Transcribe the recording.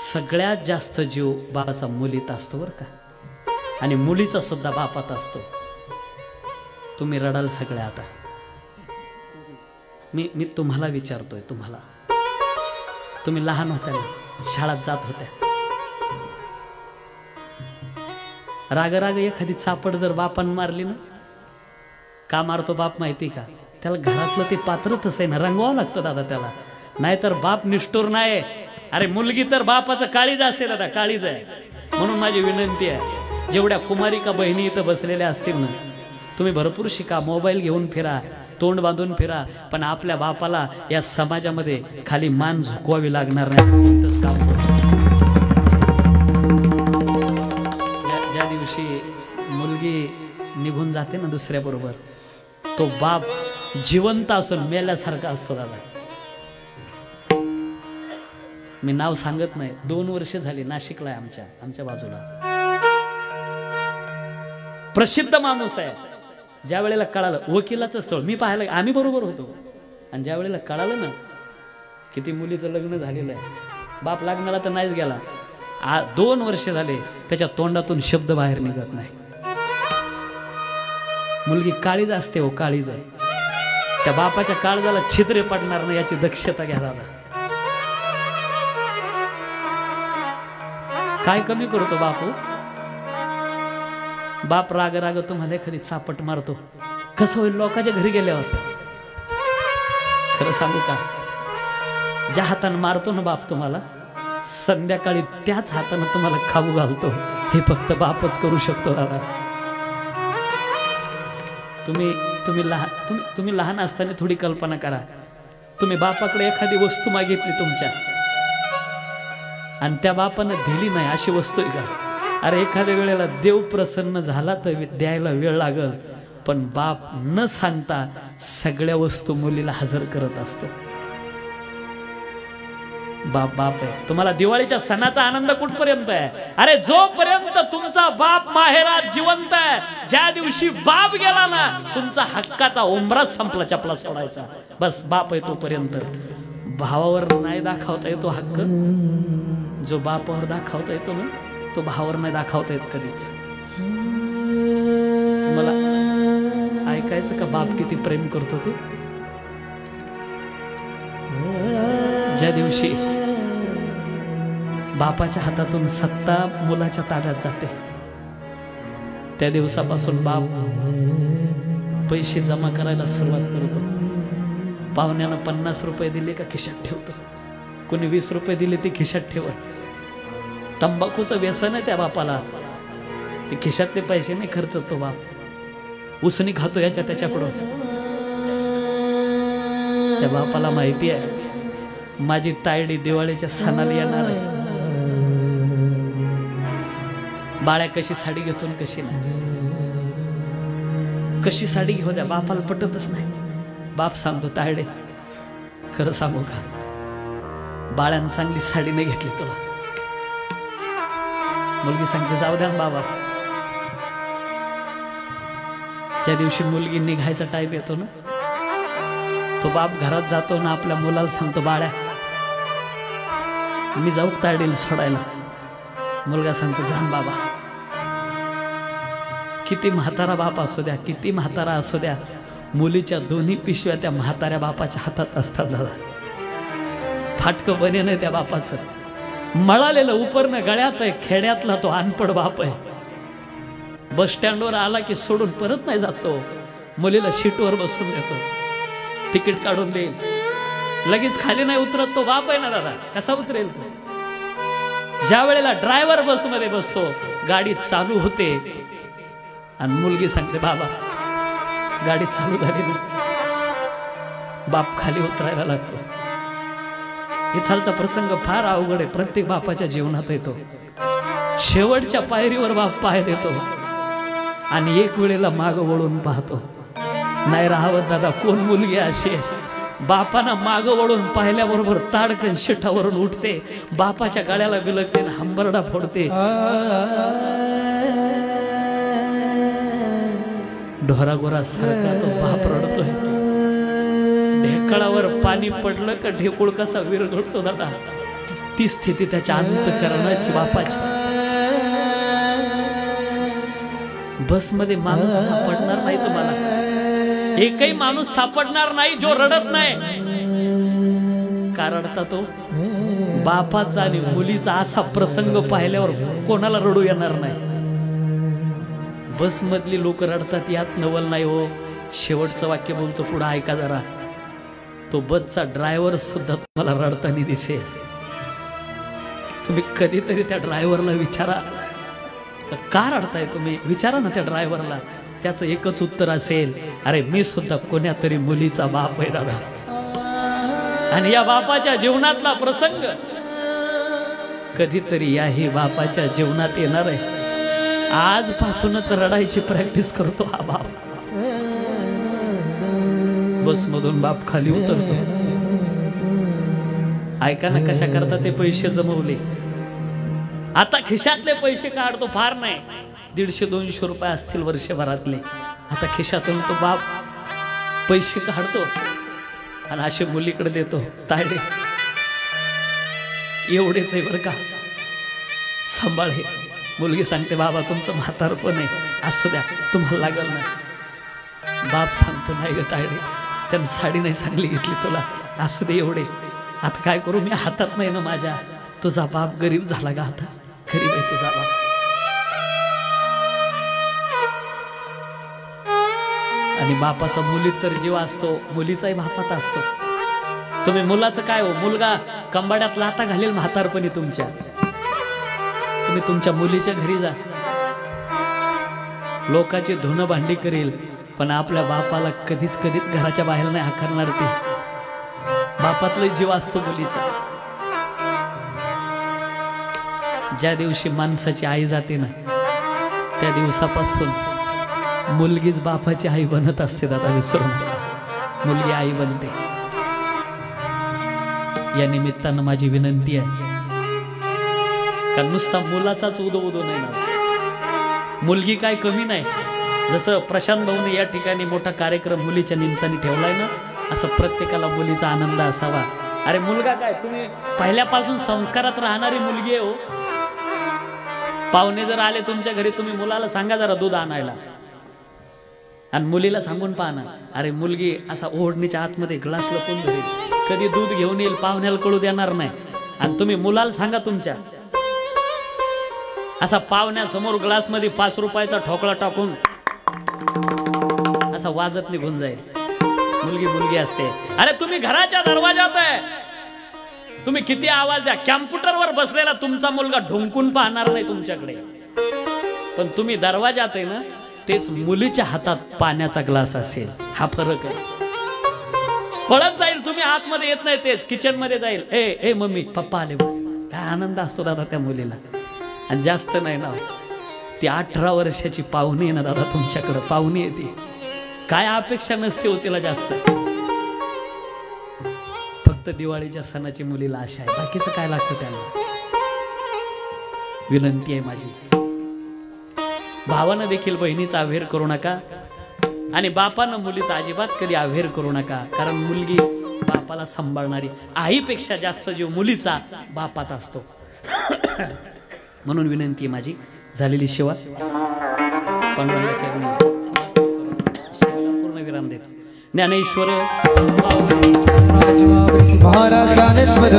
सगळ्यात जास्त जीव बापाचा मुलीत असतो बरं का, आणि मुलीचा सुद्धा बापात असतो. तुम्ही रडाल सगळे आता. मी तुम्हाला विचारतोय, तुम्ही लहान होत्या ना, शाळेत जात होत्या, राग एखादी चापड जर बापान मारली ना, का मारतो बाप माहिती का? त्याला घरातलं ते पात्र तसं आहे ना, रंगवावं लागतं दादा त्याला, नाहीतर बाप निष्ठुर नाही. अरे मुलगी तर बापाचं काळीज असते दादा, काळीज आहे. म्हणून माझी विनंती आहे, जेवढ्या कुमारिका बहिणी इथं बसलेल्या असतील ना, तुम्ही भरपूर शिका, मोबाईल घेऊन फिरा, तोंड बांधून फिरा, पण आपल्या बापाला या समाजामध्ये खाली मान झुकवावी लागणार नाही. कोणतंच काम ज्या दिवशी मुलगी निघून जाते ना दुसऱ्या बरोबर, तो बाप जिवंत असून मेल्यासारखा असतो दादा. मी नाव सांगत नाही, 2 वर्ष झाली, नाशिकला आहे आमच्या बाजूला, प्रसिद्ध माणूस आहे. ज्या वेळेला कळालं, वकिलाचं स्थळ मी पाहायला, आम्ही बरोबर होतो, आणि ज्या वेळेला कळालं ना किती मुलीचं लग्न झालेलं आहे, बाप लग्नाला तर नाहीच गेला. 2 वर्ष झाले त्याच्या तोंडातून शब्द बाहेर निघत नाही. मुलगी काळीज असते हो, काळीज आहे. त्या बापाच्या काळजाला छिद्रे पडणार नाही याची दक्षता घ्या दादा. काय कमी करतो बापू? बाप राग तुम्हाला एखादी चापट मारतो, कसं होईल लोकांच्या घरी गेल्यावर? खरं सांगू का, ज्या हातानं मारतो ना बाप तुम्हाला, संध्याकाळी त्याच हातानं तुम्हाला खाऊ घालतो. हे फक्त बापच करू शकतो दादा. तुम्ही लहान असताना थोडी कल्पना करा, तुम्ही बापाकडे एखादी वस्तू मागितली तुमच्या, आणि त्या बापानं दिली नाही, अशी वस्तू आहे का? अरे एखाद्या वेळेला देव प्रसन्न झाला तर द्यायला वेळ लागल, पण बाप न सांगता सगळ्या वस्तू मुलीला हजर करत असतो. बाप आहे. तुम्हाला दिवाळीच्या सणाचा आनंद कुठपर्यंत आहे? अरे जोपर्यंत तुमचा बाप माहेरात जिवंत आहे, ज्या दिवशी बाप गेला ना, तुमचा हक्काचा उंबराच संपला, चपला सोडायचा. बस बाप आहे तोपर्यंत. भावावर नाही दाखवता येतो हक्क, जो बापावर दाखवता येतो ना, तो भावावर नाही दाखवता येत कधीच. तुम्हाला ऐकायचं का बाप किती प्रेम करतो ते? ज्या दिवशी बापाच्या हातातून सत्ता मुलाच्या ताब्यात जाते, त्या दिवसापासून बाप पैसे जमा करायला सुरुवात करतो. पाहुण्यानं 50 रुपये दिले का खिशात ठेवतो, कोणी 20 रुपये दिले ते खिशात ठेवत. तंबाखूचं व्यसन आहे त्या बापाला, ते खिशातले पैसे नाही खर्चत तो बाप, उसनी खातो याच्या त्याच्याकडून. त्या बापाला माहिती आहे माझी तायडी दिवाळीच्या सणाला येणार आहे. बाळ्या कशी साडी घेतो कशी नाही, कशी साडी घेऊ द्या, बापाला पटतच नाही. बाप सांगतो तायडे खरं सांगू का, बाळ्यानं चांगली साडी नाही घेतली तुला. मुलगी सांगते जाऊ द्या बाबा. ज्या दिवशी मुलगी निघायचा टाईम येतो ना, तो बाप घरात जातो ना, आपल्या मुलाला सांगतो बाळ्या मी जाऊ तायडीला सोडायला. मुलगा सांगतो जाण बाबा. किती म्हातारा बाप असू द्या, किती म्हातारा असू द्या, मुलीच्या दोन्ही पिशव्या त्या म्हाताऱ्या बापाच्या हातात असतात दादा. फाटकं बने नाही त्या बापाचं, मळालेलं उपरनं गळ्यात आहे. खेड्यातला तो अनपड बाप आहे. बस स्टँडवर आला की सोडून परत नाही जातो, मुलीला सीटवर बसून देतो, तिकीट काढून देईल, लगेच खाली नाही उतरत. तो बाप आहे ना दादा, कसा उतरेल तो? ज्या वेळेला ड्रायव्हर बसमध्ये बसतो, गाडी चालू होते आणि मुलगी सांगते बाबा गाडी चालू झाली ना, बाप खाली उतरायला लागतो. इथालचा प्रसंग फार अवघड आहे, प्रत्येक बापाच्या जीवनात येतो. शेवटच्या पायरीवर बाप पाय देतो आणि एक वेळेला माग वळून पाहतो. नाही राहावत दादा, कोण मुलगी अशी बापानं माग वळून पाहिल्याबरोबर ताडकन शिठावरून उठते, बापाच्या गळ्याला बिलकते, हंबरडा फोडते. ढोरागोरा सारखा तो बाप रडतोय. ढेकळावर पाणी पडलं का ढेकूळ कसा विरघळतो दादा, ती स्थिती त्याच्या अंतःकरणाची बापाची. बसमध्ये माणूस सापडणार नाही तुम्हाला, एकही माणूस सापडणार नाही जो रडत नाही. का रडता तो? बापाचा आणि मुलीचा असा प्रसंग पाहिल्यावर कोणाला रडू येणार नाही. बस मधली लोक रडतात यात नवल नाही हो. शेवटचं वाक्य बोलतो, पुढे ऐका जरा. तो बसचा ड्रायव्हर सुद्धा तुम्हाला रडताना दिसेल. तुम्ही कधीतरी त्या ड्रायव्हरला विचारा, का रडताय तुम्ही? विचारा ना त्या ड्रायव्हरला. त्याचं एकच उत्तर असेल, अरे मी सुद्धा कोण्यातरी मुलीचा बाप आहे दादा, आणि या बापाच्या जीवनातला प्रसंग कधीतरी याही बापाच्या जीवनात येणार आहे. आजपासूनच रडायची प्रॅक्टिस करतो हा बाप. बसमधून बाप खाली उतरतो. ऐका ना कशा करता ते पैसे जमवले. आता खिशातले पैसे काढतो, फार नाही 150-200 रुपये असतील वर्षभरातले. आता खिशातून तो बाप पैसे काढतो आणि असे मुलीकडे देतो. तायडे एवढेच आहे बरं का, सांभाळ हे. मुलगी सांगते, बाबा तुमचं म्हातारपण आहे, असू द्या, तुम्हाला लागल ना. बाप सांगतो, नाही ग तायडे, त्यानं साडी नाही चांगली घेतली तुला, असू दे एवढे. आता काय करू, मी हातात नाही ना माझ्या. तुझा बाप गरीब झाला का? आता गरीब आहे तुझा बाप. आणि बापाचा मुलीत तर जीव असतो, मुलीचाही बापात असतो. तुम्ही मुलाचं काय हो, मुलगा कंबाड्यात लाता घालेल म्हातारपणी तुमच्या. तुम्ही तुमच्या मुलीच्या घरी जा, लोकांची धुणं भांडी करेल, पण आपल्या बापाला कधीच घराच्या बाहेर नाही हाकलणार. ते बापातला जीव असतो मुलीचा. ज्या दिवशी माणसाची आई जाते ना, त्या दिवसापासून मुलगीच बापाची आई बनत असते. दादा विसरून मुलगी आई बनते. या निमित्तानं माझी विनंती आहे का नुसता मुलाचाच उदो नाही ना, मुलगी काय कमी नाही. जसं प्रशांत भाऊने या ठिकाणी मोठा कार्यक्रम मुलीच्या निमित्ताने ठेवलाय ना, असं प्रत्येकाला मुलीचा आनंद असावा. अरे मुलगा काय, तुम्ही पहिल्यापासून संस्कारात राहणारी मुलगी आहे हो. पाहुणे जर आले तुमच्या घरी, तुम्ही मुलाला सांगा जरा दूध आणायला, आणि मुलीला सांगून पाहना, अरे मुलगी असा ओढणीच्या आतमध्ये ग्लास लपून धरेल, कधी दूध घेऊन येईल, पाहुण्याला कळू देणार नाही. आणि तुम्ही मुलाला सांगा तुमच्या, असा पाहुण्यासमोर ग्लास मध्ये 5 रुपयाचा ठोकळा टाकून असा वाजत निघून जाईल. मुलगी असते. अरे तुम्ही घराच्या दरवाजात आहे, तुम्ही किती आवाज द्या, कॅम्प्युटरवर बसलेला तुमचा मुलगा ढुंकून पाहणार नाही तुमच्याकडे. पण तुम्ही दरवाजात आहे ना, तेच मुलीच्या हातात पाण्याचा ग्लास असेल. हा फरक आहे. पळत जाईल, तुम्ही आतमध्ये येत नाही, तेच किचन मध्ये जाईल, ए मम्मी पप्पा आले. काय आनंद असतो दादा त्या मुलीला. आणि जास्त नाही ना, ती 18 वर्षाची पाहुणी ना दादा, तुमच्याकडे पाहुणी येते, काय अपेक्षा नसते हो तिला जास्त. फक्त दिवाळीच्या सणाची मुलीला आशा आहे, बाकीचं काय लागतं त्याला. विनंती आहे माझी, भावानं देखील बहिणीचा अव्हेर करू नका, आणि बापानं मुलीचा अजिबात कधी अव्हेर करू नका. कारण मुलगी बापाला सांभाळणारी, आईपेक्षा जास्त जीव मुलीचा बापात असतो. म्हणून विनंती आहे माझी, झालेली सेवा पांडुरंगाच्या चरणी पूर्ण विराम देतो. ज्ञानेश्वर महाराज ज्ञानेश्वर